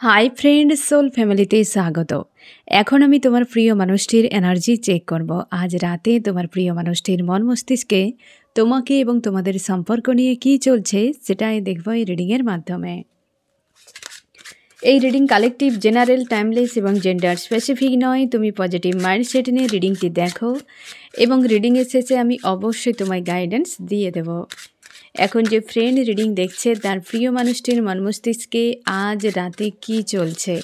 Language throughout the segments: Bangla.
হাই ফ্রেন্ড সোল ফ্যামিলিতে স্বাগত। এখন আমি তোমার প্রিয় মানুষটির এনার্জি চেক করব। আজ রাতে তোমার প্রিয় মানুষটির মন মস্তিষ্কে তোমাকে এবং তোমাদের সম্পর্ক নিয়ে কী চলছে সেটাই দেখব এই রিডিংয়ের মাধ্যমে। এই রিডিং কালেকটিভ, জেনারেল, টাইমলেস এবং জেন্ডার স্পেসিফিক নয়। তুমি পজিটিভ মাইন্ডসেট নিয়ে রিডিংটি দেখো এবং রিডিংয়ের শেষে আমি অবশ্যই তোমায় গাইডেন্স দিয়ে দেব। এখন যে ফ্রেন্ড রিডিং দেখছে তার প্রিয় মানুষটির মন মস্তিষ্কে আজ রাতে কী চলছে।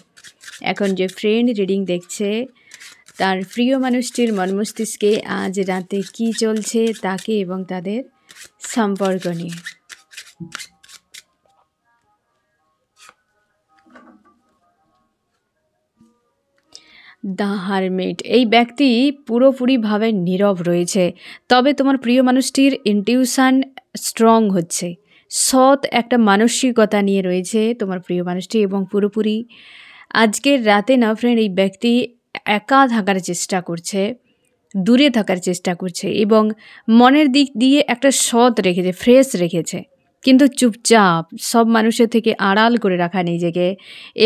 এখন যে ফ্রেন্ড রিডিং দেখছে তার প্রিয় মানুষটির মন মস্তিষ্কে আজ রাতে কী চলছে তাকে এবং তাদের সম্পর্ক নিয়ে। দ্য হারমিট, এই ব্যক্তি পুরোপুরিভাবে নীরব রয়েছে, তবে তোমার প্রিয় মানুষটির ইনটিউশন স্ট্রং হচ্ছে। সৎ একটা মানসিকতা নিয়ে রয়েছে তোমার প্রিয় মানুষটি এবং পুরোপুরি আজকের রাতে না ফ্রেন্ড এই ব্যক্তি একা থাকার চেষ্টা করছে, দূরে থাকার চেষ্টা করছে এবং মনের দিক দিয়ে একটা সৎ রেখেছে, ফ্রেশ রেখেছে, কিন্তু চুপচাপ সব মানুষের থেকে আড়াল করে রাখা নিজেকে।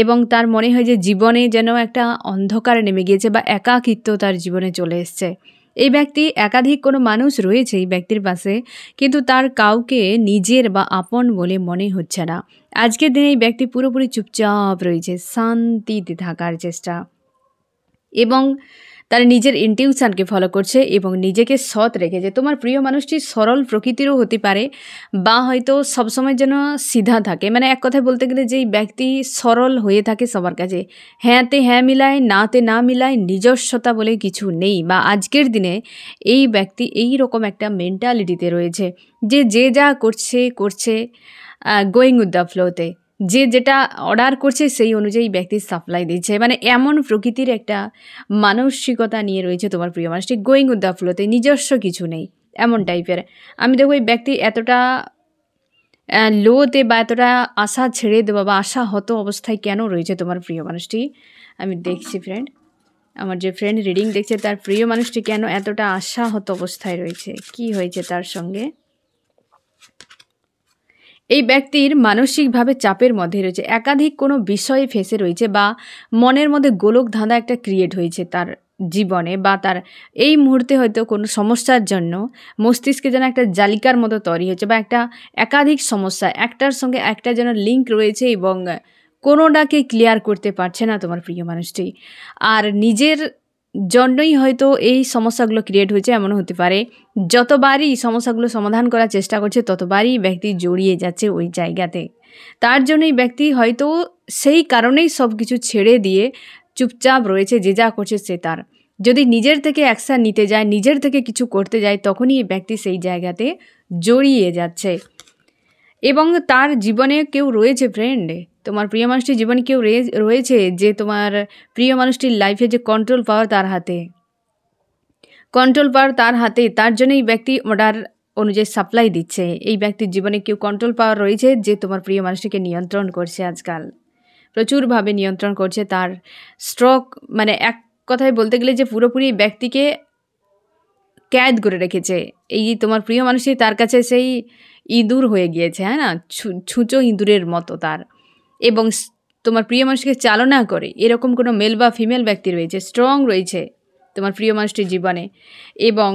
এবং তার মনে হয় যে জীবনে যেন একটা অন্ধকার নেমে গিয়েছে বা একাকিত্ব তার জীবনে চলে এসছে। এই ব্যক্তি একাধিক কোনো মানুষ রয়েছে এই ব্যক্তির পাশে, কিন্তু তার কাউকে নিজের বা আপন বলে মনে হচ্ছে না। আজকের দিনে এই ব্যক্তি পুরোপুরি চুপচাপ রয়েছে, শান্তিতে থাকার চেষ্টা এবং তার নিজের ইনটিউশনকে ফলো করছে এবং নিজেকে সৎ রেখেছে। তোমার প্রিয় মানুষটি সরল প্রকৃতিরও হতে পারে বা হয়তো সবসময় যেন সিধা থাকে, মানে এক কথায় বলতে গেলে যেই ব্যক্তি সরল হয়ে থাকে সবার কাছে, হ্যাঁতে হ্যাঁ মিলায়, নাতে না মিলায়, নিজস্বতা বলে কিছু নেই। বা আজকের দিনে এই ব্যক্তি এই রকম একটা মেন্টালিটিতে রয়েছে যে যে যা করছে গোয়িং উইথ দ্য ফ্লোতে, যে যেটা অর্ডার করছে সেই অনুযায়ী ব্যক্তি সাপ্লাই দিচ্ছে। মানে এমন প্রকৃতির একটা মানসিকতা নিয়ে রয়েছে তোমার প্রিয় মানুষটি, গোয়িং উইথ দ্য ফ্লোতে, নিজস্ব কিছু নেই এমন টাইপের। আমি দেখো এই ব্যক্তি এতটা লোতে বা এতটা আশা ছেড়ে দেওয়া বা আশাহত অবস্থায় কেন রয়েছে তোমার প্রিয় মানুষটি, আমি দেখছি ফ্রেন্ড। আমার যে ফ্রেন্ড রিডিং দেখছে তার প্রিয় মানুষটি কেন এতটা আশাহত অবস্থায় রয়েছে, কি হয়েছে তার সঙ্গে। এই ব্যক্তির মানসিকভাবে চাপের মধ্যে রয়েছে, একাধিক কোনো বিষয়ে ফেসে রয়েছে বা মনের মধ্যে গোলক ধাঁধা একটা ক্রিয়েট হয়েছে তার জীবনে, বা তার এই মুহূর্তে হয়তো কোনো সমস্যার জন্য মস্তিষ্কে যেন একটা জালিকার মতো তৈরি হয়েছে বা একটা একাধিক সমস্যা একটার সঙ্গে একটা যেন লিঙ্ক রয়েছে এবং কোনোটাকে ক্লিয়ার করতে পারছে না তোমার প্রিয় মানুষটি। আর নিজের জন্যই হয়তো এই সমস্যাগুলো ক্রিয়েট হয়েছে, এমনও হতে পারে। যতবারই সমস্যাগুলো সমাধান করার চেষ্টা করছে ততবারই ব্যক্তি জড়িয়ে যাচ্ছে ওই জায়গাতে। তার জন্যই ব্যক্তি হয়তো সেই কারণেই সব কিছু ছেড়ে দিয়ে চুপচাপ রয়েছে, যে যা করছে সে তার। যদি নিজের থেকে অ্যাকশান নিতে যায়, নিজের থেকে কিছু করতে যায়, তখনই এই ব্যক্তি সেই জায়গাতে জড়িয়ে যাচ্ছে। এবং তার জীবনে কেউ রয়েছে ফ্রেন্ড, তোমার প্রিয় মানুষটির জীবনে কেউ রয়েছে যে তোমার প্রিয় মানুষটির লাইফে যে কন্ট্রোল পাওয়ার তার হাতে, তার জন্য এই ব্যক্তি অর্ডার অনুযায়ী সাপ্লাই দিচ্ছে। এই ব্যক্তির জীবনে কেউ কন্ট্রোল পাওয়ার রয়েছে যে তোমার প্রিয় মানুষটিকে নিয়ন্ত্রণ করছে, আজকাল প্রচুরভাবে নিয়ন্ত্রণ করছে। তার স্ট্রোক, মানে এক কথায় বলতে গেলে যে পুরোপুরি ব্যক্তিকে ক্যাদ করে রেখেছে। এই তোমার প্রিয় মানুষটি তার কাছে সেই ইঁদুর হয়ে গিয়েছে, হ্যাঁ না, ছুঁচো ইঁদুরের মতো তার। এবং তোমার প্রিয় মানুষকে চালনা করে এরকম কোনো মেল বা ফিমেল ব্যক্তি রয়েছে, স্ট্রং রয়েছে তোমার প্রিয় মানুষটির জীবনে। এবং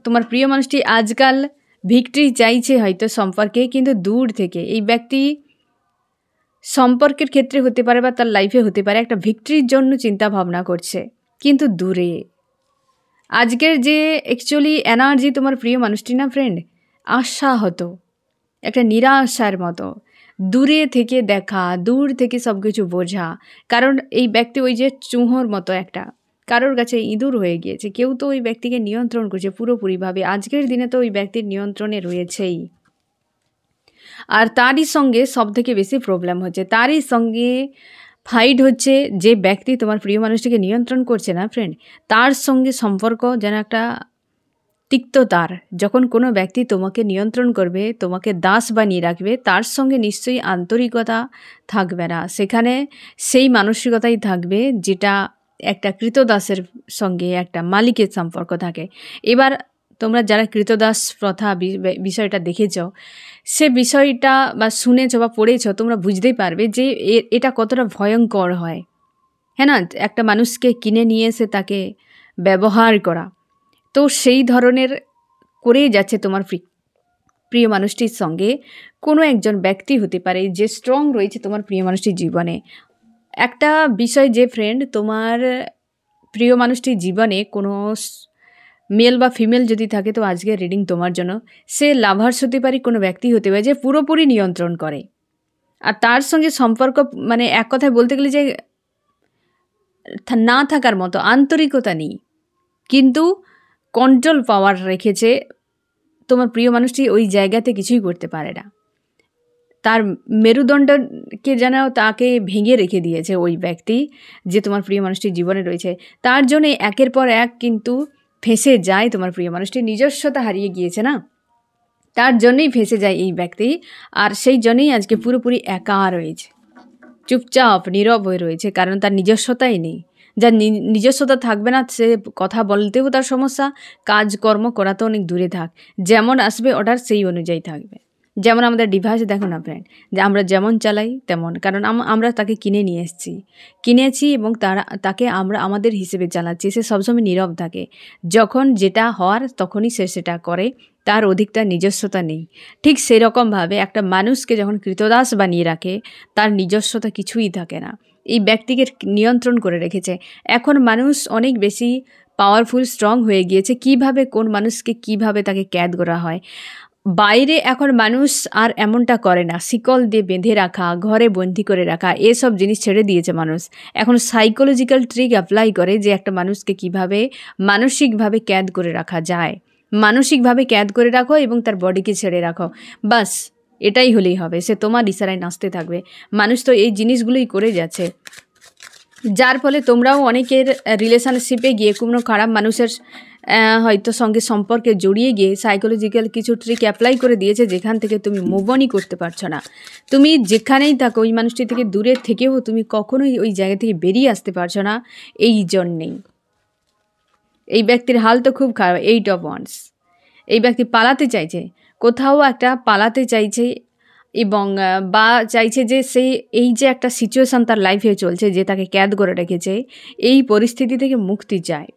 তোমার প্রিয় মানুষটি আজকাল ভিক্টরি চাইছে হয়তো সম্পর্কে, কিন্তু দূর থেকে। এই ব্যক্তি সম্পর্কের ক্ষেত্রে হতে পারে বা তার লাইফে হতে পারে একটা ভিক্টরির জন্য চিন্তা ভাবনা করছে, কিন্তু দূরে। আজকের যে অ্যাকচুয়ালি এনার্জি তোমার প্রিয় মানুষটি না ফ্রেন্ড, আশাহত, একটা নিরাশার মতো, দূরে থেকে দেখা, দূর থেকে সব কিছু বোঝা। কারণ এই ব্যক্তি ওই যে চুঁহোর মতো একটা কারোর কাছে ইঁদুর হয়ে গিয়েছে, কেউ তো ওই ব্যক্তিকে নিয়ন্ত্রণ করছে পুরোপুরিভাবে। আজকের দিনে তো ওই ব্যক্তির নিয়ন্ত্রণে রয়েছেই। আর তারই সঙ্গে সব থেকে বেশি প্রবলেম হচ্ছে, তারই সঙ্গে ফাইট হচ্ছে। যে ব্যক্তি তোমার প্রিয় মানুষটিকে নিয়ন্ত্রণ করছে না ফ্রেন্ড, তার সঙ্গে সম্পর্ক যেন একটা তিক্ততার। যখন কোনো ব্যক্তি তোমাকে নিয়ন্ত্রণ করবে, তোমাকে দাস বানিয়ে রাখবে, তার সঙ্গে নিশ্চয়ই আন্তরিকতা থাকবে না, সেখানে সেই মানসিকতাই থাকবে যেটা একটা কৃতদাসের সঙ্গে একটা মালিকের সম্পর্ক থাকে। এবার তোমরা যারা কৃতদাস প্রথা বিষয়টা দেখেছ, সে বিষয়টা বা শুনেছ বা পড়েছ, তোমরা বুঝতেই পারবে যে এটা কতটা ভয়ঙ্কর হয়। হ্যাঁ না, একটা মানুষকে কিনে নিয়ে এসে তাকে ব্যবহার করা, তো সেই ধরনের করেই যাচ্ছে তোমার প্রিয় মানুষটির সঙ্গে। কোনো একজন ব্যক্তি হতে পারে যে স্ট্রং রয়েছে তোমার প্রিয় মানুষটির জীবনে। একটা বিষয় যে ফ্রেন্ড, তোমার প্রিয় মানুষটির জীবনে কোনো মেল বা ফিমেল যদি থাকে, তো আজকের রিডিং তোমার জন্য। সে লাভার্স হতে পারে, কোনো ব্যক্তি হতে পারে যে পুরোপুরি নিয়ন্ত্রণ করে, আর তার সঙ্গে সম্পর্ক মানে এক কথায় বলতে গেলে যে না থাকার মতো আন্তরিকতা নেই, কিন্তু কন্ট্রোল পাওয়ার রেখেছে। তোমার প্রিয় মানুষটি ওই জায়গাতে কিছুই করতে পারে না, তার মেরুদণ্ডকে যেন তাকে ভেঙে রেখে দিয়েছে ওই ব্যক্তি যে তোমার প্রিয় মানুষটির জীবনে রয়েছে। তার জন্যে একের পর এক কিন্তু ফেঁসে যায় তোমার প্রিয় মানুষটি, নিজস্বতা হারিয়ে গিয়েছে না, তার জন্যই ফেঁসে যায় এই ব্যক্তি। আর সেই জন্যই আজকে পুরোপুরি একা রয়েছে, চুপচাপ নীরব হয়ে রয়েছে, কারণ তার নিজস্বতাই নেই। যার নিজস্বতা থাকবে না, সে কথা বলতেও তার সমস্যা, কাজকর্ম করাতে অনেক দূরে থাক, যেমন আসবে অর্ডার সেই অনুযায়ী থাকবে। যেমন আমাদের ডিভাইস দেখো না ফ্রেন্ড, যে আমরা যেমন চালাই তেমন, কারণ আমরা তাকে কিনে নিয়ে কিনেছি এবং তাকে আমরা আমাদের হিসেবে চালাচ্ছি। সে সবসময় নীরব থাকে, যখন যেটা হওয়ার তখনই সে সেটা করে, তার অধিক তার নিজস্বতা নেই। ঠিক সেরকমভাবে একটা মানুষকে যখন কৃতদাস বানিয়ে রাখে, তার নিজস্বতা কিছুই থাকে না। এই ব্যক্তিকে নিয়ন্ত্রণ করে রেখেছে। এখন মানুষ অনেক বেশি পাওয়ারফুল, স্ট্রং হয়ে গিয়েছে। কিভাবে কোন মানুষকে কিভাবে তাকে ক্যাদ করা হয়, বাইরে এখন মানুষ আর এমনটা করে না। শিকল দিয়ে বেঁধে রাখা, ঘরে বন্দি করে রাখা, এসব জিনিস ছেড়ে দিয়েছে মানুষ। এখন সাইকোলজিক্যাল ট্রিক অ্যাপ্লাই করে যে একটা মানুষকে কিভাবে মানসিকভাবে ক্যাদ করে রাখা যায়। মানসিকভাবে ক্যাদ করে রাখো এবং তার বডিকে ছেড়ে রাখো, বাস এটাই হলেই হবে। সে তোমার ইশারায় নাচতে থাকবে। মানুষ তো এই জিনিসগুলোই করে যাচ্ছে, যার ফলে তোমরাও অনেকের রিলেশনশিপে গিয়ে কোনো খারাপ মানুষের হয়তো সঙ্গে সম্পর্কে জড়িয়ে গিয়ে সাইকোলজিক্যাল কিছু ট্রিক অ্যাপ্লাই করে দিয়েছে, যেখান থেকে তুমি মুভ অনই করতে পারছো না। তুমি যেখানেই থাকো ওই মানুষটি থেকে দূরে থেকেও তুমি কখনোই ওই জায়গা থেকে বেরিয়ে আসতে পারছো না। এই জন্যেই এই ব্যক্তির হাল তো খুব খারাপ। 8 of Wands, এই ব্যক্তি পালাতে চাইছে, কোথাও একটা পালাতে চাইছে, এবং বা চাইছে যে সে এই যে একটা সিচুয়েশান তার লাইফে চলছে, যে তাকে ক্যাদ করে রেখেছে, এই পরিস্থিতি থেকে মুক্তি চায়,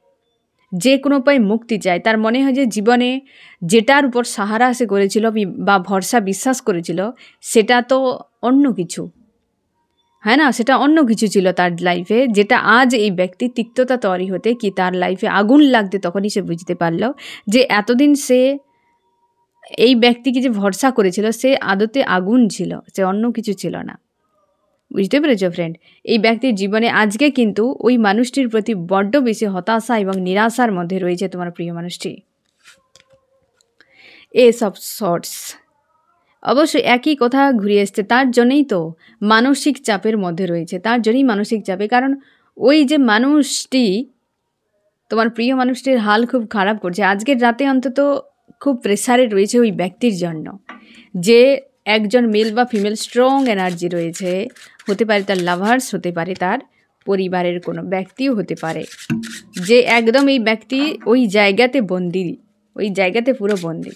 যে কোনো উপায়ে মুক্তি চায়। তার মনে হয় যে জীবনে যেটার উপর সাহারা সে করেছিল বা ভরসা বিশ্বাস করেছিল, সেটা তো অন্য কিছু, হ্যাঁ না, সেটা অন্য কিছু ছিল তার লাইফে, যেটা আজ এই ব্যক্তি তিক্ততা তৈরি হতে কি তার লাইফে আগুন লাগতে তখনই সে বুঝতে পারল যে এতদিন সে এই ব্যক্তিকে যে ভরসা করেছিল সে আদতে আগুন ছিল, সে অন্য কিছু ছিল না। বুঝতে পেরেছো ফ্রেন্ড? এই ব্যক্তির জীবনে আজকে কিন্তু ওই মানুষটির প্রতি বড্ড বেশি হতাশা এবং নিরাশার মধ্যে রয়েছে তোমার প্রিয় মানুষটি। এসব শর্টস অবশ্যই একই কথা ঘুরে এসছে, তার জন্যই তো মানসিক চাপের মধ্যে রয়েছে, তার জন্যই মানসিক চাপে। কারণ ওই যে মানুষটি, তোমার প্রিয় মানুষটির হাল খুব খারাপ করছে আজকের রাতে, অন্তত খুব প্রেসারে রয়েছে ওই ব্যক্তির জন্য, যে একজন মেল বা ফিমেল স্ট্রং এনার্জি রয়েছে। হতে পারে তার লাভার্স, হতে পারে তার পরিবারের কোনো ব্যক্তিও হতে পারে, যে একদম এই ব্যক্তি ওই জায়গাতে বন্দি, ওই জায়গাতে পুরো বন্দি।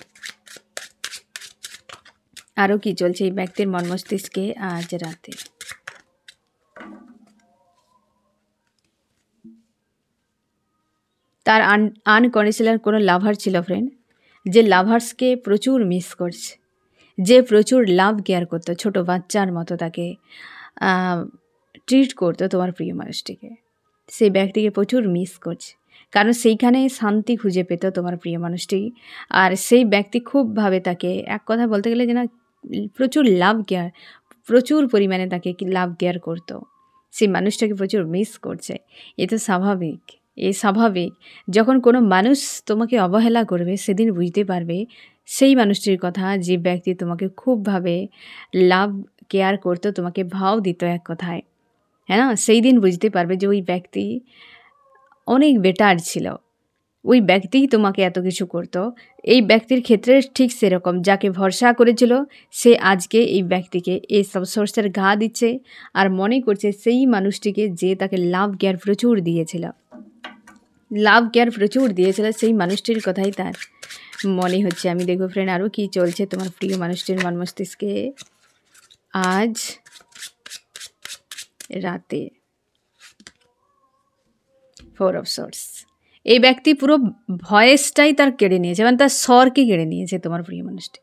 আরও কি চলছে এই ব্যক্তির মন মস্তিষ্কে আজ রাতে? তার আনকন্ডিশনাল কোনো লাভার ছিল ফ্রেন্ড, যে লাভার্সকে প্রচুর মিস করছে, যে প্রচুর লাভ কেয়ার করতো, ছোটো বাচ্চার মতো তাকে ট্রিট করতো তোমার প্রিয় মানুষটিকে, সেই ব্যক্তিকে প্রচুর মিস করছে। কারণ সেইখানে শান্তি খুঁজে পেত তোমার প্রিয় মানুষটি, আর সেই ব্যক্তি খুবভাবে তাকে, এক কথা বলতে গেলে যেন প্রচুর লাভ কেয়ার, প্রচুর পরিমাণে তাকে লাভ কেয়ার করতো। সেই মানুষটাকে প্রচুর মিস করছে। এ তো স্বাভাবিক, স্বাভাবিক। যখন কোনো মানুষ তোমাকে অবহেলা করবে, সেদিন বুঝতে পারবে সেই মানুষটির কথা, যে ব্যক্তি তোমাকে খুবভাবে লাভ কেয়ার করতো, তোমাকে ভাও দিত এক কথায়, হ্যাঁ না, সেই দিন বুঝতে পারবে যে ওই ব্যক্তি অনেক বেটার ছিল, ওই ব্যক্তিই তোমাকে এত কিছু করতো। এই ব্যক্তির ক্ষেত্রে ঠিক সেরকম, যাকে ভরসা করেছিল সে আজকে এই ব্যক্তিকে এই সব সোর্সের ঘা দিচ্ছে, আর মনে করছে সেই মানুষটিকে যে তাকে লাভ কেয়ার প্রচুর দিয়েছিল। লাভ কেয়ার প্রচুর দিয়েছিল, সেই মানুষটির কথাই তার মনে হচ্ছে। আমি দেখব ফ্রেন্ড আরও কি চলছে তোমার প্রিয় মানুষটির মন মস্তিষ্কে আজ রাতে। 4 অফ সোর্স। এই ব্যক্তি পুরো ভয়েসটাই তার কেড়ে নিয়েছে, মানে তার স্বরকে কেড়ে নিয়েছে তোমার প্রিয় মানুষটি।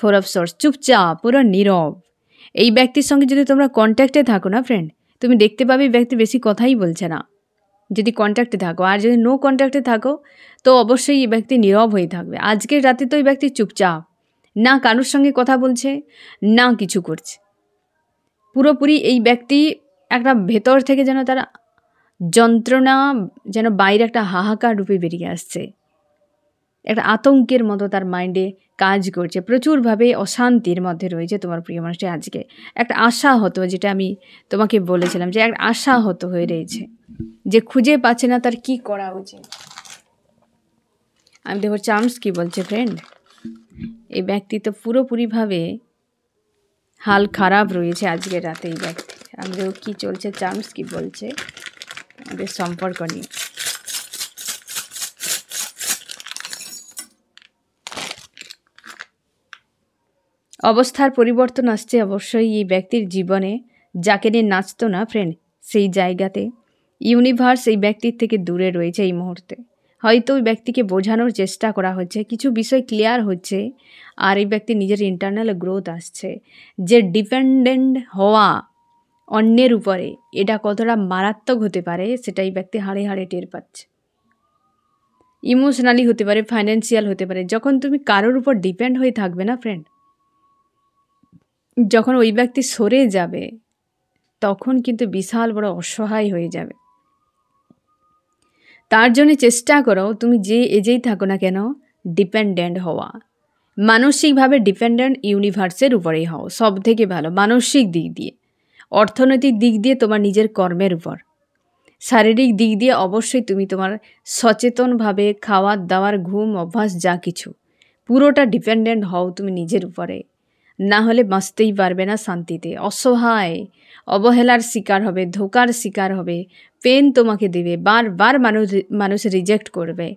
4 অফ সোর্স, চুপচাপ, পুরো নীরব। এই ব্যক্তির সঙ্গে যদি তোমরা কন্ট্যাক্টে থাকো না ফ্রেন্ড, তুমি দেখতে পাবে এই ব্যক্তি বেশি কথাই বলছে না যদি কন্ট্যাক্টে থাকো। আর যদি নো কন্ট্যাক্টে থাকো তো অবশ্যই এই ব্যক্তি নীরব হয়ে থাকবে। আজকের রাতে তো এই ব্যক্তি চুপচাপ, না কারোর সঙ্গে কথা বলছে, না কিছু করছে। পুরোপুরি এই ব্যক্তি একটা ভেতর থেকে যেন তারা যন্ত্রণা, যেন বাইরে একটা হাহাকার রূপে বেরিয়ে আসছে, একটা আতঙ্কের মতো তার মাইন্ডে কাজ করছে, প্রচুরভাবে অশান্তির মধ্যে রয়েছে তোমার প্রিয় মানুষটি। আজকে একটা আশা হতো, যেটা আমি তোমাকে বলেছিলাম যে একটা আশা হতো হয়ে রয়েছে, যে খুঁজে পাচ্ছে না তার কি করা উচিত। আমি দেখো চার্মস কি বলছে ফ্রেন্ড। এই ব্যক্তি তো পুরোপুরিভাবে হাল খারাপ রয়েছে আজকের রাতে এই ব্যক্তি। আমি দেখো কী চলছে, চার্মস কি বলছে আমাদের সম্পর্ক নিয়ে। অবস্থার পরিবর্তন আসছে অবশ্যই এই ব্যক্তির জীবনে। যাকে নিয়ে নাচতো না ফ্রেন্ড, সেই জায়গাতে ইউনিভার্স এই ব্যক্তির থেকে দূরে রয়েছে এই মুহূর্তে। হয়তো ওই ব্যক্তিকে বোঝানোর চেষ্টা করা হচ্ছে, কিছু বিষয় ক্লিয়ার হচ্ছে, আর এই ব্যক্তির নিজের ইন্টারনাল গ্রোথ আসছে। যে ডিপেন্ডেন্ট হওয়া অন্যের উপরে, এটা কতটা মারাত্মক হতে পারে সেটা এই ব্যক্তি হাড়ে হাড়ে টের পাচ্ছে। ইমোশনালি হতে পারে, ফাইন্যান্সিয়াল হতে পারে। যখন তুমি কারোর উপর ডিপেন্ড হয়ে থাকবে না ফ্রেন্ড, যখন ওই ব্যক্তি সরে যাবে তখন কিন্তু বিশাল বড় অসহায় হয়ে যাবে। তার জন্য চেষ্টা করো তুমি যে এজেই থাকো না কেন ডিপেন্ডেন্ট হওয়া, মানসিকভাবে ডিপেন্ডেন্ট ইউনিভার্সের উপরেই হও সব থেকে ভালো। মানসিক দিক দিয়ে, অর্থনৈতিক দিক দিয়ে, তোমার নিজের কর্মের উপর, শারীরিক দিক দিয়ে অবশ্যই তুমি তোমার সচেতনভাবে খাওয়ার দাওয়ার ঘুম অভ্যাস যা কিছু পুরোটা ডিপেন্ডেন্ট হও তুমি নিজের উপরে। না হলে বাঁচতেই পারবে না শান্তিতে। অসহায়, অবহেলার শিকার হবে, ধোকার শিকার হবে, পেন তোমাকে দেবে, বারবার মানুষ রিজেক্ট করবে।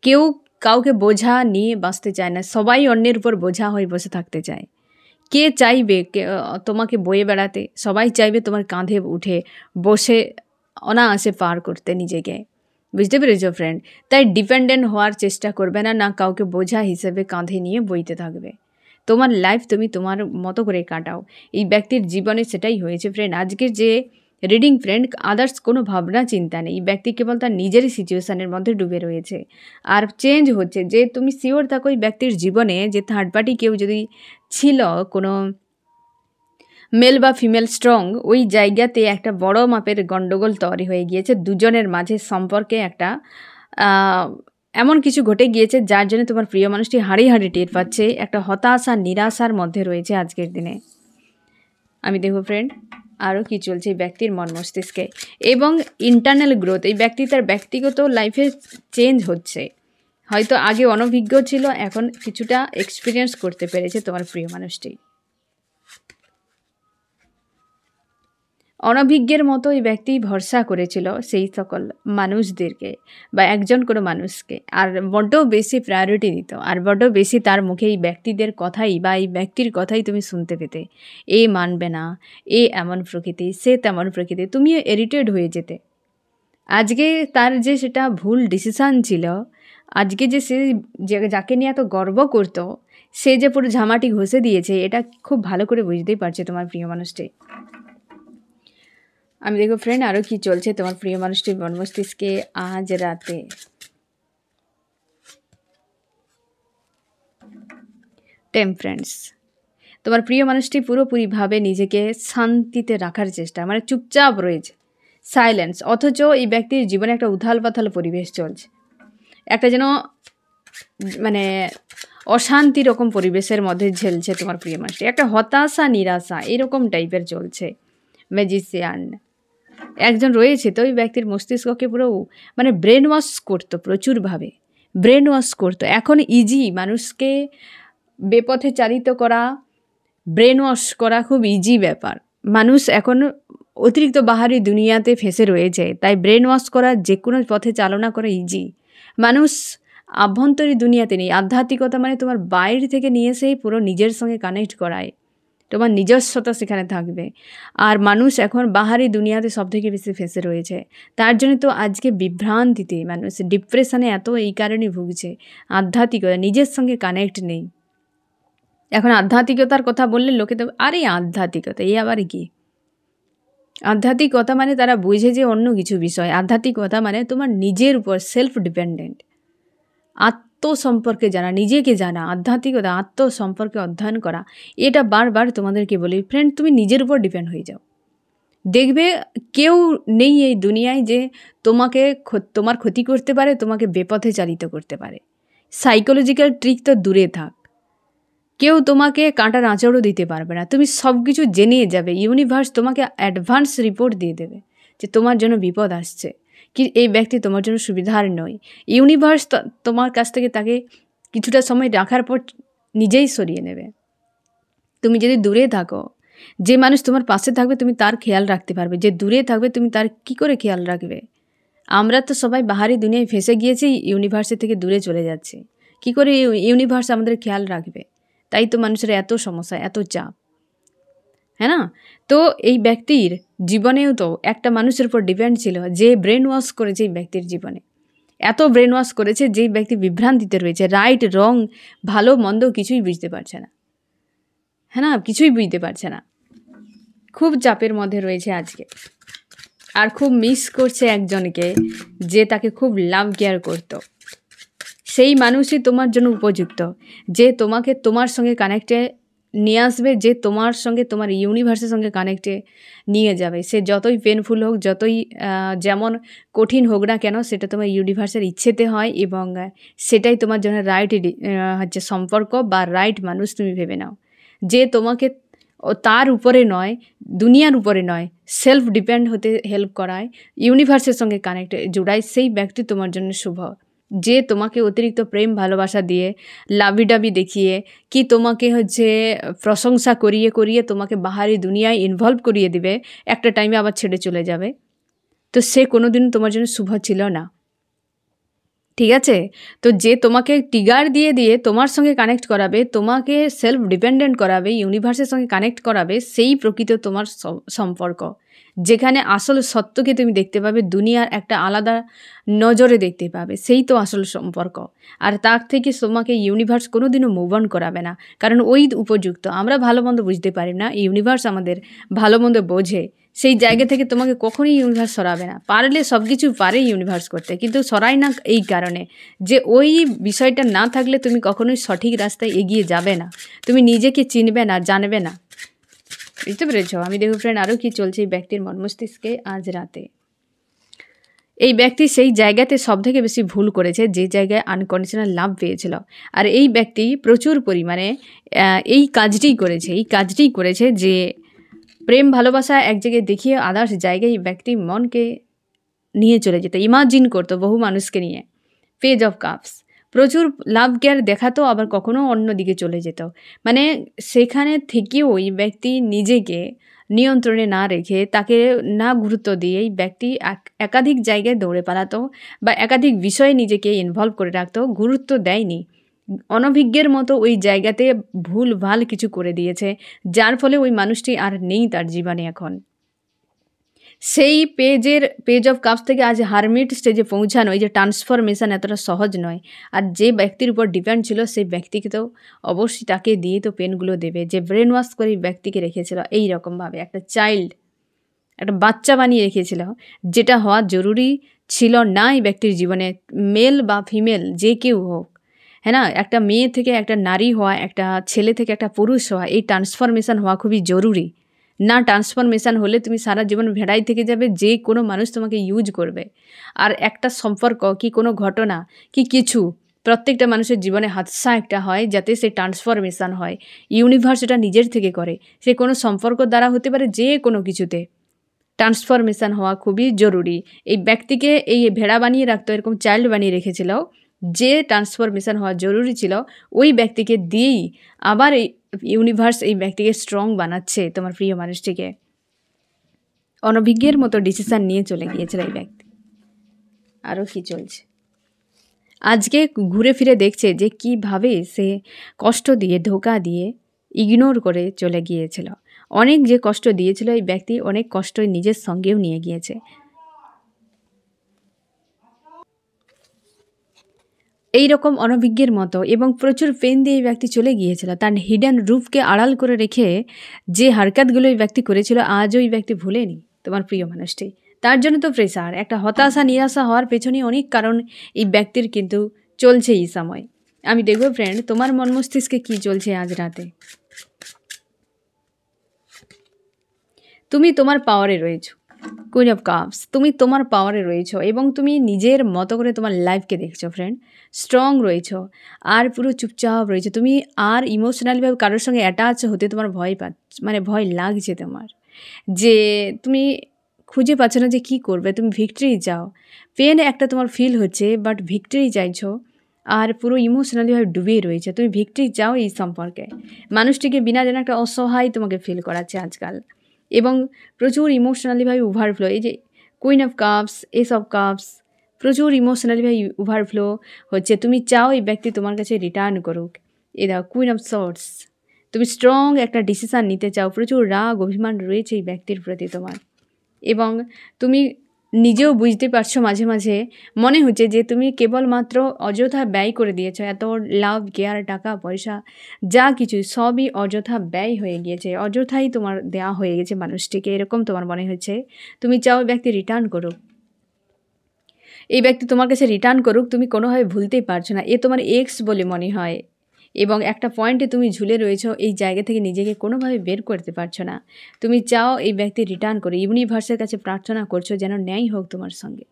কেউ কাউকে বোঝা নিয়ে বাঁচতে চায় না, সবাই অন্যের উপর বোঝা হয়ে বসে থাকতে চায়। কে চাইবে তোমাকে বয়ে বেড়াতে? সবাই চাইবে তোমার কাঁধে উঠে বসে অনায়াসে পার করতে নিজেকে। বুঝতে পেরেছো ফ্রেন্ড? তাই ডিপেন্ডেন্ট হওয়ার চেষ্টা করবে না, না কাউকে বোঝা হিসেবে কাঁধে নিয়ে বইতে থাকবে। তোমার লাইফ তুমি তোমার মতো করে কাটাও। এই ব্যক্তির জীবনে সেটাই হয়েছে ফ্রেন্ড। আজকের যে রিডিং ফ্রেন্ড, আদার্স কোনো ভাবনা চিন্তা নেই। এই ব্যক্তি কেবল তার নিজেরই সিচুয়েশানের মধ্যে ডুবে রয়েছে আর চেঞ্জ হচ্ছে। যে তুমি শিওর থাকো এই ব্যক্তির জীবনে যে থার্ড পার্টি কেউ যদি ছিল, কোনো মেল বা ফিমেল স্ট্রং, ওই জায়গাতে একটা বড় মাপের গণ্ডগোল তৈরি হয়ে গিয়েছে। দুজনের মাঝে সম্পর্কে একটা এমন কিছু ঘটে গিয়েছে যার জন্য তোমার প্রিয় মানুষটি হাড়ে হাড়ে টের পাচ্ছে, একটা হতাশা নিরাশার মধ্যে রয়েছে আজকের দিনে। আমি দেখো ফ্রেন্ড আরও কি চলছে এই ব্যক্তির মন মস্তিষ্কে এবং ইন্টারনাল গ্রোথ। এই ব্যক্তি তার ব্যক্তিগত লাইফে চেঞ্জ হচ্ছে। হয়তো আগে অনভিজ্ঞ ছিল, এখন কিছুটা এক্সপিরিয়েন্স করতে পেরেছে তোমার প্রিয় মানুষটি। অনভিজ্ঞের মতো এই ব্যক্তি ভরসা করেছিল সেই সকল মানুষদেরকে বা একজন কোনো মানুষকে, আর বড্ড বেশি প্রায়োরিটি দিত, আর বড্ড বেশি তার মুখে এই ব্যক্তিদের কথাই বা এই ব্যক্তির কথাই তুমি শুনতে পেতে। এ মানবে না, এ এমন প্রকৃতি, সে তেমন প্রকৃতি, তুমিও ইরিটেড হয়ে যেতে। আজকে তার যে সেটা ভুল ডিসিশান ছিল, আজকে যে সে যাকে নিয়ে এত গর্ব করতো, সে যে পুরো ঝামাটি ঘষে দিয়েছে, এটা খুব ভালো করে বুঝতেই পারছে তোমার প্রিয় মানুষটি। আমি দেখো ফ্রেন্ড আরও কি চলছে তোমার প্রিয় মানুষটির মন মস্তিষ্কে আজ রাতে। টেম্পারেন্স, তোমার প্রিয় মানুষটি পুরোপুরিভাবে নিজেকে শান্তিতে রাখার চেষ্টা, মানে চুপচাপ রয়েছে, সাইলেন্স। অথচ এই ব্যক্তির জীবনে একটা উথাল পাথাল পরিবেশ চলছে, একটা যেন মানে অশান্তি রকম পরিবেশের মধ্যে ঝেলছে তোমার প্রিয় মানুষটি। একটা হতাশা নিরাশা এরকম টাইপের চলছে। ম্যাজিশিয়ান একজন রয়েছে, তো ওই ব্যক্তির মস্তিষ্ককে পুরো মানে ব্রেন ওয়াশ করতো, প্রচুরভাবে ব্রেন ওয়াশ করতো। এখন ইজি মানুষকে বেপথে চালিত করা, ব্রেন ওয়াশ করা খুব ইজি ব্যাপার। মানুষ এখন অতিরিক্ত বাহারি দুনিয়াতে ফেঁসে রয়েছে, তাই ব্রেন ওয়াশ করা যে কোনো পথে চালনা করা ইজি। মানুষ আভ্যন্তরীণ দুনিয়াতে নেই। আধ্যাত্মিকতা মানে তোমার বাইরে থেকে নিয়ে এসেই পুরো নিজের সঙ্গে কানেক্ট করায়, তোমার নিজস্বতা সেখানে থাকবে। আর মানুষ এখন বাহারি দুনিয়াতে সবথেকে বেশি ফেঁসে রয়েছে। তার জন্য তো আজকে বিভ্রান্তিতে মানুষ ডিপ্রেশনে এত এই কারণে ভুগছে। আধ্যাত্মিকতা, নিজের সঙ্গে কানেক্ট নেই। এখন আধ্যাত্মিকতার কথা বললে লোকে তো আরে আধ্যাত্মিকতা এই আবার কি? আধ্যাত্মিকতা মানে তারা বুঝে যে অন্য কিছু বিষয়। আধ্যাত্মিকতা মানে তোমার নিজের উপর সেলফ ডিপেন্ডেন্ট, আত্মসম্পর্কে জানা, নিজেকে জানা। আধ্যাত্মিকতা আত্মসম্পর্কে অধ্যয়ন করা। এটা বারবার তোমাদেরকে বলি ফ্রেন্ড, তুমি নিজের উপর ডিপেন্ড হয়ে যাও। দেখবে কেউ নেই এই দুনিয়ায় যে তোমাকে তোমার ক্ষতি করতে পারে, তোমাকে বেপথে চালিত করতে পারে। সাইকোলজিক্যাল ট্রিক তো দূরে থাক, কেউ তোমাকে কাঁটার আঁচড়ও দিতে পারবে না। তুমি সব কিছু জেনে যাবে। ইউনিভার্স তোমাকে অ্যাডভান্স রিপোর্ট দিয়ে দেবে যে তোমার জন্য বিপদ আসছে, কি এই ব্যক্তি তোমার জন্য সুবিধার নয়। ইউনিভার্স তোমার কাছ থেকে তাকে কিছুটা সময় রাখার পর নিজেই সরিয়ে নেবে। তুমি যদি দূরে থাকো, যে মানুষ তোমার পাশে থাকবে তুমি তার খেয়াল রাখতে পারবে, যে দূরে থাকবে তুমি তার কি করে খেয়াল রাখবে? আমরা তো সবাই বাহারি দুনিয়ায় ফেঁসে গিয়েছি, ইউনিভার্সের থেকে দূরে চলে যাচ্ছি। কি করে ইউনিভার্স আমাদের খেয়াল রাখবে? তাই তো মানুষের এত সমস্যা, এত চাপ, হ্যাঁ না? তো এই ব্যক্তির জীবনেও তো একটা মানুষের উপর ডিপেন্ড ছিল, যে ব্রেন ওয়াশ করেছে এই ব্যক্তির জীবনে। এত ব্রেন ওয়াশ করেছে যে ব্যক্তি বিভ্রান্তিতে রয়েছে, রাইট রং ভালো মন্দ কিছুই বুঝতে পারছে না, হ্যাঁ না? কিছুই বুঝতে পারছে না, খুব চাপের মধ্যে রয়েছে আজকে। আর খুব মিস করছে একজনকে যে তাকে খুব লাভ কেয়ার করতো। সেই মানুষই তোমার জন্য উপযুক্ত, যে তোমাকে তোমার সঙ্গে কানেক্টে নিয়ে আসবে, যে তোমার সঙ্গে তোমার ইউনিভার্সের সঙ্গে কানেক্টে নিয়ে যাবে। সে যতই পেনফুল হোক, যতই যেমন কঠিন হোক না কেন, সেটা তোমার ইউনিভার্সের ইচ্ছেতে হয়, এবং সেটাই তোমার জন্য রাইট হচ্ছে সম্পর্ক বা রাইট মানুষ তুমি ভেবে নাও। যে তোমাকে তার উপরে নয়, দুনিয়ার উপরে নয়, সেলফ ডিপেন্ড হতে হেল্প করায়, ইউনিভার্সের সঙ্গে কানেক্টে জুড়ায়, সেই ব্যক্তি তোমার জন্য শুভ। যে তোমাকে অতিরিক্ত প্রেম ভালোবাসা দিয়ে, লাভিডাবি দেখিয়ে, কি তোমাকে হচ্ছে প্রশংসা করিয়ে করিয়ে তোমাকে বাহারি দুনিয়ায় ইনভলভ করিয়ে দিবে, একটা টাইমে আবার ছেড়ে চলে যাবে। তো সে কোনোদিন তোমার জন্য শুভ ছিল না, ঠিক আছে? তো যে তোমাকে ট্রিগার দিয়ে দিয়ে তোমার সঙ্গে কানেক্ট করাবে, তোমাকে সেলফ ডিপেন্ডেন্ট করাবে, ইউনিভার্সের সঙ্গে কানেক্ট করাবে, সেই প্রকৃত তোমার সম্পর্ক, যেখানে আসল সত্যকে তুমি দেখতে পাবে, দুনিয়ার একটা আলাদা নজরে দেখতে পাবে, সেই তো আসল সম্পর্ক। আর তার থেকে তোমাকে ইউনিভার্স কোনোদিনও মুভ অন করাবে না, কারণ ওই উপযুক্ত। আমরা ভালো মন্দ বুঝতে পারি না, ইউনিভার্স আমাদের ভালো মন্দ বোঝে। সেই জায়গা থেকে তোমাকে কখনোই ইউনিভার্স সরাবে না। পারলে সব কিছু পারে ইউনিভার্স করতে, কিন্তু সরায় না এই কারণে যে ওই বিষয়টা না থাকলে তুমি কখনোই সঠিক রাস্তায় এগিয়ে যাবে না, তুমি নিজেকে চিনবে না, জানবে না। বুঝতে পেরেছ? আমি দেখো ফ্রেন্ড, আরও কি চলছে এই ব্যক্তির মন মস্তিষ্কে আজ রাতে। এই ব্যক্তি সেই জায়গাতে সবথেকে বেশি ভুল করেছে যে জায়গায় আনকন্ডিশনাল লাভ পেয়েছিল। আর এই ব্যক্তি প্রচুর পরিমাণে এই কাজটিই করেছে যে প্রেম ভালোবাসা এক জায়গায় দেখিয়ে আদার্স জায়গায় ব্যক্তি মনকে নিয়ে চলে যেত, ইমাজিন করতো বহু মানুষকে নিয়ে। পেজ অফ কাপস, প্রচুর লাভ কেয়ার দেখাতো, আবার কখনো অন্য দিকে চলে যেত। মানে সেখানে থেকেও ওই ব্যক্তি নিজেকে নিয়ন্ত্রণে না রেখে, তাকে না গুরুত্ব দিয়ে এই ব্যক্তি একাধিক জায়গায় দৌড়ে পালাতো বা একাধিক বিষয়ে নিজেকে ইনভলভ করে রাখতো, গুরুত্ব দেয়নি। অনভিজ্ঞের মতো ওই জায়গাতে ভুল ভাল কিছু করে দিয়েছে, যার ফলে ওই মানুষটি আর নেই তার জীবনে এখন। সেই পেজ অফ কাপস থেকে আজ হারমিট স্টেজে পৌঁছানো, এই যে ট্রান্সফরমেশান এতটা সহজ নয়। আর যে ব্যক্তির উপর ডিপেন্ড ছিল সেই ব্যক্তিকে তো অবশ্যই তাকে দিয়ে তো পেনগুলো দেবে, যে ব্রেন ওয়াশ করে ব্যক্তিকে রেখেছিল এই রকমভাবে, একটা একটা বাচ্চা বানিয়ে রেখেছিল, যেটা হওয়া জরুরি ছিল না এই ব্যক্তির জীবনে। মেল বা ফিমেল যে কেউ হোক, হ্যাঁ না, একটা মেয়ে থেকে একটা নারী হওয়া, একটা ছেলে থেকে একটা পুরুষ হওয়া, এই ট্রান্সফরমেশান হওয়া খুবই জরুরি। না ট্রান্সফরমেশান হলে তুমি সারা জীবন ভেড়াই থেকে যাবে, যে কোনো মানুষ তোমাকে ইউজ করবে। আর একটা সম্পর্ক কি কোনো ঘটনা কি কিছু, প্রত্যেকটা মানুষের জীবনে হাদসা একটা হয় যাতে সে ট্রান্সফরমেশান হয়। ইউনিভার্স এটা নিজের থেকে করে, সে কোনো সম্পর্ক দ্বারা হতে পারে, যে কোনো কিছুতে ট্রান্সফরমেশান হওয়া খুবই জরুরি। এই ব্যক্তিকে এই ভেড়া বানিয়ে রাখতো, এরকম চাইল্ড বানিয়ে রেখেছিল, যে ট্রান্সফরমেশান হওয়া জরুরি ছিল ওই ব্যক্তিকে দিয়েই আবার এই ইউনিভার্স এই ব্যক্তিকে স্ট্রং বানাচ্ছে, তোমার প্রিয় মানুষটিকে। অনভিজ্ঞের মতো ডিসিশান নিয়ে চলে গিয়েছিল এই ব্যক্তি। আরও কি চলছে, আজকে ঘুরে ফিরে দেখছে যে কিভাবে সে কষ্ট দিয়ে, ধোঁকা দিয়ে, ইগনোর করে চলে গিয়েছিল। অনেক যে কষ্ট দিয়েছিল এই ব্যক্তি, অনেক কষ্ট নিজের সঙ্গেও নিয়ে গিয়েছে। এই রকম অনভিজ্ঞের মতো এবং প্রচুর পেন দিয়ে এই ব্যক্তি চলে গিয়েছিল। তার হিডেন রূপকে আড়াল করে রেখে যে হারকাতগুলো এই ব্যক্তি করেছিল, আজও এই ব্যক্তি ভুলেনি তোমার প্রিয় মানুষটি। তার জন্য তো প্রেসার, একটা হতাশা নিরাশা হওয়ার পেছনে অনেক কারণ এই ব্যক্তির কিন্তু চলছে এই সময়। আমি দেখবো ফ্রেন্ড, তোমার মন মস্তিষ্কে কী চলছে আজ রাতে। তুমি তোমার পাওয়ারে রয়েছো, কুইন অফ কাপস, তুমি তোমার পাওয়ারে রয়েছো এবং তুমি নিজের মতো করে তোমার লাইফকে দেখছো ফ্রেন্ড। স্ট্রং রয়েছো আর পুরো চুপচাপ রয়েছো। তুমি আর ইমোশনালিভাবে কারোর সঙ্গে অ্যাটাচ হতে তোমার ভয় ভয় লাগছে তোমার, যে তুমি খুঁজে পাচ্ছ না যে কী করবে। তুমি ভিক্টরি চাও, পেন একটা তোমার ফিল হচ্ছে, বাট ভিক্টরি চাইছো আর পুরো ইমোশনালিভাবে ডুবে রয়েছে। তুমি ভিক্টরি চাও এই সম্পর্কে, মানুষটিকে বিনা জানা একটা অসহায় তোমাকে ফিল করাচ্ছে আজকাল এবং প্রচুর ইমোশনালিভাবে ওভারফ্লো। এই যে queen of cups, S of cups, প্রচুর ইমোশনালিভাবে ওভারফ্লো হচ্ছে। তুমি চাও এই ব্যক্তি তোমার কাছে রিটার্ন করুক। এই দাও কুইন অফ সর্টস, তুমি স্ট্রং একটা ডিসিশান নিতে চাও। প্রচুর রাগ অভিমান রয়েছে এই ব্যক্তির প্রতি তোমার এবং তুমি নিজেও বুঝতে পারছো মাঝে মাঝে মনে হচ্ছে যে তুমি কেবলমাত্র অযথা ব্যয় করে দিয়েছো। এত লাভ, কেয়ার, টাকা পয়সা যা কিছু সবই অযথা ব্যয় হয়ে গিয়েছে, অযথাই তোমার দেওয়া হয়ে গেছে মানুষটিকে, এরকম তোমার মনে হচ্ছে। তুমি চাও এই ব্যক্তি রিটার্ন করুক, এই ব্যক্তি তোমার কাছে রিটার্ন করুক। তুমি কোনোভাবে ভুলতেই পারছো না, এ তোমার এক্স বলে মনে হয় এবং একটা পয়েন্টে তুমি ঝুলে রয়েছো, এই জায়গা থেকে নিজেকে কোনোভাবে বের করতে পারছো না। তুমি চাও এই ব্যক্তি রিটার্ন করে, ইউনিভার্সের কাছে প্রার্থনা করছো যেন ন্যায় হোক তোমার সঙ্গে।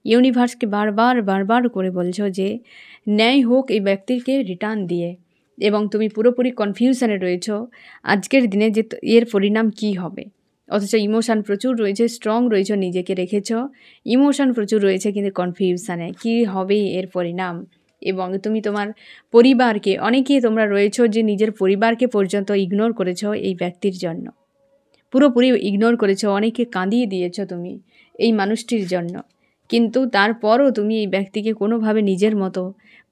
ইউনিভার্সকে বারবার করে বলছো যে ন্যায় হোক এই ব্যক্তিকে রিটার্ন দিয়ে এবং তুমি পুরোপুরি কনফিউশনে রয়েছো আজকের দিনে যে এর পরিণাম কি হবে। অথচ ইমোশান প্রচুর রয়েছে, স্ট্রং রয়েছে, নিজেকে রেখেছ, ইমোশান প্রচুর রয়েছে, কিন্তু কনফিউশানে কী হবে এর পরিণাম। এবং তুমি তোমার পরিবারকে, অনেকেই তোমরা রয়েছো যে নিজের পরিবারকে পর্যন্ত ইগনোর করেছো এই ব্যক্তির জন্য, পুরোপুরি ইগনোর করেছো, অনেকে কাঁদিয়ে দিয়েছো তুমি এই মানুষটির জন্য, কিন্তু তারপরও তুমি এই ব্যক্তিকে কোনোভাবে নিজের মতো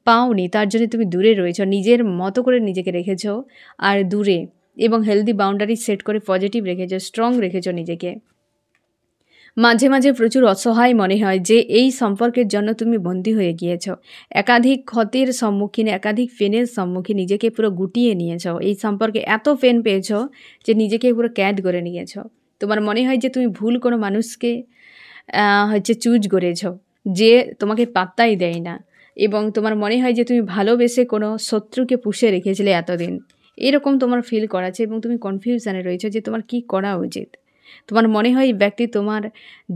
পাওনি। তার জন্য তুমি দূরে রয়েছো, নিজের মতো করে নিজেকে রেখেছো আর দূরে, এবং হেলদি বাউন্ডারি সেট করে পজিটিভ রেখেছো, স্ট্রং রেখেছো নিজেকে। মাঝে মাঝে প্রচুর অসহায় মনে হয় যে এই সম্পর্কের জন্য তুমি বন্দী হয়ে গিয়েছ, একাধিক ক্ষতির সম্মুখীন, একাধিক পেনের সম্মুখীন নিজেকে পুরো গুটিয়ে নিয়েছ। এই সম্পর্কে এত পেন পেয়েছ যে নিজেকে পুরো ক্যাদ করে নিয়েছ। তোমার মনে হয় যে তুমি ভুল কোনো মানুষকে চুজ করেছ যে তোমাকে পাত্তাই দেয় না, এবং তোমার মনে হয় যে তুমি ভালোবেসে কোনো শত্রুকে পুষে রেখেছিলে এতদিন, এরকম তোমার ফিল করাচ্ছে এবং তুমি কনফিউশনে রয়েছে যে তোমার কি করা উচিত। তোমার মনে হয় এই ব্যক্তি তোমার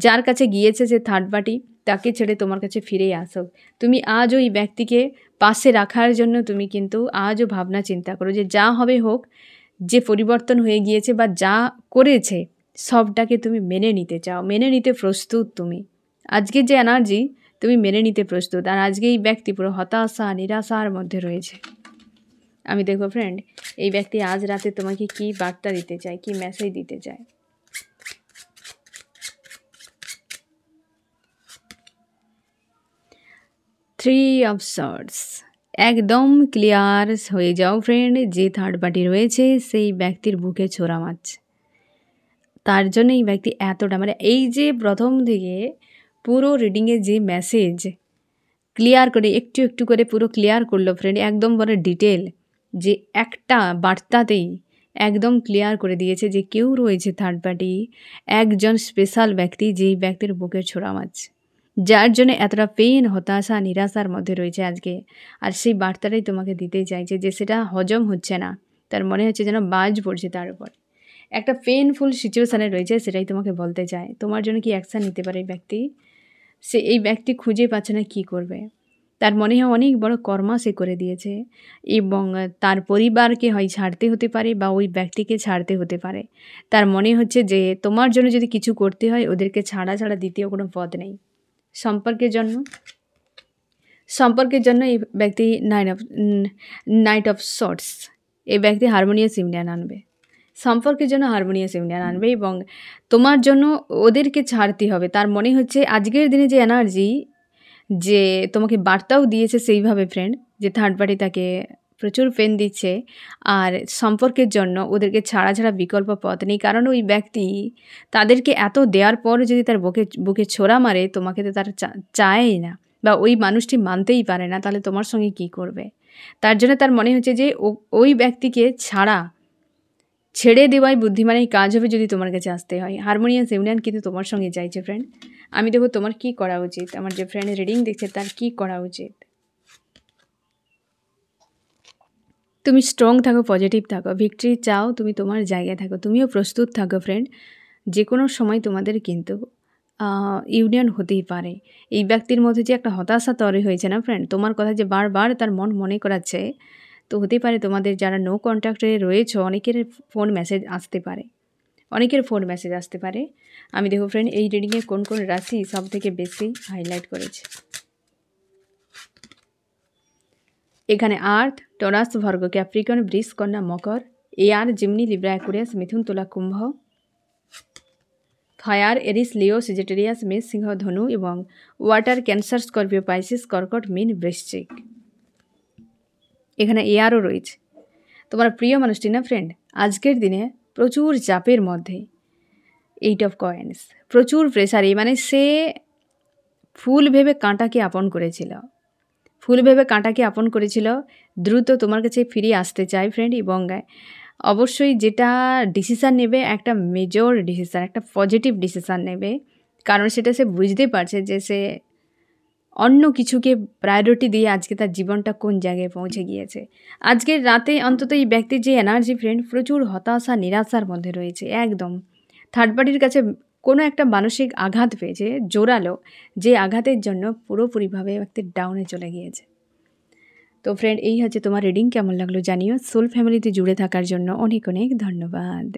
যার কাছে গিয়েছে, যে থার্ড পার্টি, তাকে ছেড়ে তোমার কাছে ফিরেই আসো। তুমি আজও এই ব্যক্তিকে পাশে রাখার জন্য তুমি কিন্তু আজও ভাবনা চিন্তা করো যে যা হবে হোক, যে পরিবর্তন হয়ে গিয়েছে বা যা করেছে সবটাকে তুমি মেনে নিতে চাও, মেনে নিতে প্রস্তুত। তুমি আজকের যে এনার্জি তুমি মেনে নিতে প্রস্তুত, আর আজকে এই ব্যক্তি পুরো হতাশা নিরাশার মধ্যে রয়েছে। আমি দেখবো ফ্রেন্ড, এই ব্যক্তি আজ রাতে তোমাকে কি বার্তা দিতে চায়, কি মেসেজ দিতে চায়। থ্রি অফ সর্টস, একদম ক্লিয়ার হয়ে যাও ফ্রেন্ড, যে থার্ড পার্টি রয়েছে সেই ব্যক্তির বুকে ছোড়া মারছে। তার জন্য এই ব্যক্তি এতটা, মানে এই যে প্রথম থেকে পুরো রিডিংয়ে যে মেসেজ ক্লিয়ার করে একটু একটু করে পুরো ক্লিয়ার করলো ফ্রেন্ড, একদম বড় ডিটেল, যে একটা বার্তাতেই একদম ক্লিয়ার করে দিয়েছে যে কেউ রয়েছে থার্ড পার্টি, একজন স্পেশাল ব্যক্তি, যেই ব্যক্তির বুকে ছোড়া মারছে, যার জন্য এতটা পেইন, হতাশা, নিরাশার মধ্যে রয়েছে আজকে। আর সেই বার্তাটাই তোমাকে দিতে চাইছে, যে সেটা হজম হচ্ছে না, তার মনে হচ্ছে যেন বাজ পড়ছে তার উপর, একটা পেইনফুল সিচুয়েশানে রয়েছে, সেটাই তোমাকে বলতে চায়। তোমার জন্য কি অ্যাকশান নিতে পারে এই ব্যক্তি, এই ব্যক্তি খুঁজে পাচ্ছে না কী করবে। তার মনে হয় অনেক বড় কর্মা সে করে দিয়েছে এবং তার পরিবারকে হয় ছাড়তে হতে পারে বা ওই ব্যক্তিকে ছাড়তে হতে পারে। তার মনে হচ্ছে যে তোমার জন্য যদি কিছু করতে হয়, ওদেরকে ছাড়া দ্বিতীয় কোনো পথ নেই। সম্পর্কের জন্য এই ব্যক্তি নাইট অফ সর্টস, এই ব্যক্তি হারমোনিয়াস ইউনিয়ন আনবে, সম্পর্কের জন্য হারমোনিয়াস ইউনিয়ন আনবে এবং তোমার জন্য ওদেরকে ছাড়তে হবে। তার মনে হচ্ছে আজকের দিনে যে এনার্জি যে তোমাকে বার্তাও দিয়েছে সেইভাবে ফ্রেন্ড, যে থার্ড পার্টি তাকে প্রচুর পেন দিচ্ছে আর সম্পর্কের জন্য ওদেরকে ছাড়া বিকল্প পথ নেই। কারণ ওই ব্যক্তি তাদেরকে এত দেওয়ার পরও যদি তার বুকে ছোরা মারে, তোমাকে তো তার চায়ই না, বা ওই মানুষটি মানতেই পারে না, তাহলে তোমার সঙ্গে কি করবে? তার জন্য তার মনে হচ্ছে যে ওই ব্যক্তিকে ছেড়ে দেওয়াই বুদ্ধিমানের কাজ হবে যদি তোমার কাছে আসতে হয়। হারমোনিয়াস ইউনিয়ন কিন্তু তোমার সঙ্গে চাইছে ফ্রেন্ড। আমি দেখো তোমার কি করা উচিত, আমার যে ফ্রেন্ড রিডিং দেখছে তার কি করা উচিত। তুমি স্ট্রং থাকো, পজিটিভ থাকো, ভিক্টরি চাও, তুমি তোমার জায়গায় থাকো, তুমিও প্রস্তুত থাকো ফ্রেন্ড। যে কোনো সময় তোমাদের কিন্তু ইউনিয়ন হতেই পারে। এই ব্যক্তির মধ্যে যে একটা হতাশা তৈরি হয়েছে না ফ্রেন্ড, তোমার কথা যে বারবার তার মন মনে করাচ্ছে, তো হতেই পারে তোমাদের যারা নো কন্ট্যাক্টে রয়েছে অনেকের ফোন মেসেজ আসতে পারে। আমি দেখো ফ্রেন্ড এই রিডিংয়ে কোন কোন রাশি সব থেকে বেশি হাইলাইট করেছে। এখানে আর্থ, টরাস, ভার্গো, ক্যাপ্রিকন, বৃষ, কন্যা, মকর, এয়ার, জিমনি, লিব্রা, অ্যাকুয়ারিয়াস, মিথুন, তুলা, কুম্ভ, ফায়ার, এরিস, লিও, সেজিটেরিয়াস, মেষ, সিংহ, ধনু এবং ওয়াটার, ক্যান্সার, স্করপিও, পাইসিস, কর্কট, মিন, বৃশ্চিক। এখানে এয়ারও রয়েছে। তোমার প্রিয় মানুষটি না ফ্রেন্ড আজকের দিনে প্রচুর চাপের মধ্যে, 8 অফ কয়েন্স, প্রচুর প্রেসারে, মানে সে ফুল ভেবে কাঁটাকে আপন করেছিল, দ্রুত তোমার কাছে ফিরে আসতে চাই ফ্রেন্ড। এবং অবশ্যই যেটা ডিসিশান নেবে একটা মেজর ডিসিশান, একটা পজিটিভ ডিসিশান নেবে, কারণ সেটা সে বুঝতে পারছে যে সে অন্য কিছুকে প্রায়োরিটি দিয়ে আজকে তার জীবনটা কোন জায়গায় পৌঁছে গিয়েছে। আজকের রাতে অন্তত এই ব্যক্তির যে এনার্জি ফ্রেন্ড প্রচুর হতাশা নিরাশার মধ্যে রয়েছে। একদম থার্ড পার্টির কাছে কোনো একটা মানসিক আঘাত পেয়েছে জোরালো, যে আঘাতের জন্য পুরোপুরিভাবে ব্যক্তি ডাউনে চলে গিয়েছে। তো ফ্রেন্ড এই হচ্ছে তোমার রিডিং, কেমন লাগলো জানিও। সোল ফ্যামিলিতে জুড়ে থাকার জন্য অনেক অনেক ধন্যবাদ।